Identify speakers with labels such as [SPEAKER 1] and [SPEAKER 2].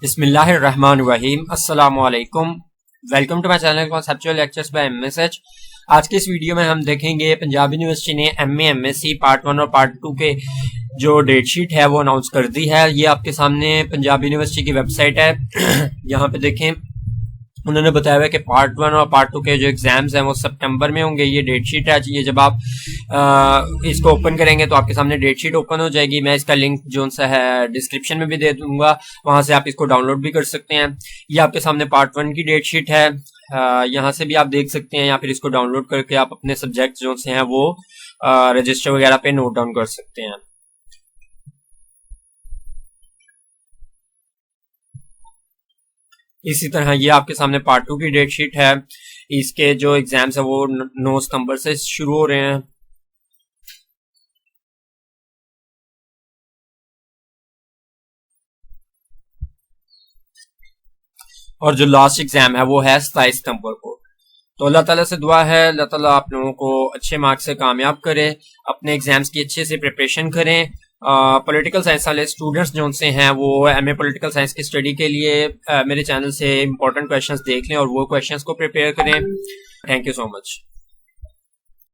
[SPEAKER 1] बिस्मिल्लाहिर्रहमानिर्रहीम अस्सलाम वालेकुम। Welcome to my channel conceptual lectures by MSH. आज के इस वीडियो में हम देखेंगे पंजाब यूनिवर्सिटी ने एमए एमएससी पार्ट 1 और पार्ट 2 के जो डेट शीट है वो अनाउंस कर दी है। ये आपके सामने पंजाब यूनिवर्सिटी की वेबसाइट है। यहाँ पे देखें, उन्होंने बताया हुआ कि पार्ट 1 और पार्ट 2 के जो एग्जाम्स हैं वो सितंबर में होंगे। ये डेट शीट है। ये जब आप इसको ओपन करेंगे तो आपके सामने डेट शीट ओपन हो जाएगी। मैं इसका लिंक जो सा है डिस्क्रिप्शन में भी दे दूंगा, वहां से आप इसको डाउनलोड भी कर सकते हैं। ये आपके सामने पार्ट 1 की डेट शीट है। यहाँ से भी आप देख सकते हैं, या फिर इसको डाउनलोड करके आप अपने सब्जेक्ट जो से हैं वो रजिस्टर वगैरह पे नोट डाउन कर सकते हैं। इसी तरह ये आपके सामने पार्ट 2 की डेट शीट है। इसके जो एग्जाम्स है वो 9 सितंबर से शुरू हो रहे हैं। और जो लास्ट एग्जाम है वो है 27 सितंबर को। तो अल्लाह ताला से दुआ है, अल्लाह ताला आप लोगों को अच्छे मार्क्स से कामयाब करे, अपने एग्जाम्स की अच्छे से प्रिपरेशन करें। पॉलिटिकल साइंस वाले स्टूडेंट्स जो से हैं वो एमए पॉलिटिकल साइंस की स्टडी के लिए मेरे चैनल से इंपॉर्टेंट क्वेश्चंस देख लें और वो क्वेश्चंस को प्रिपेयर करें। Thank you so much.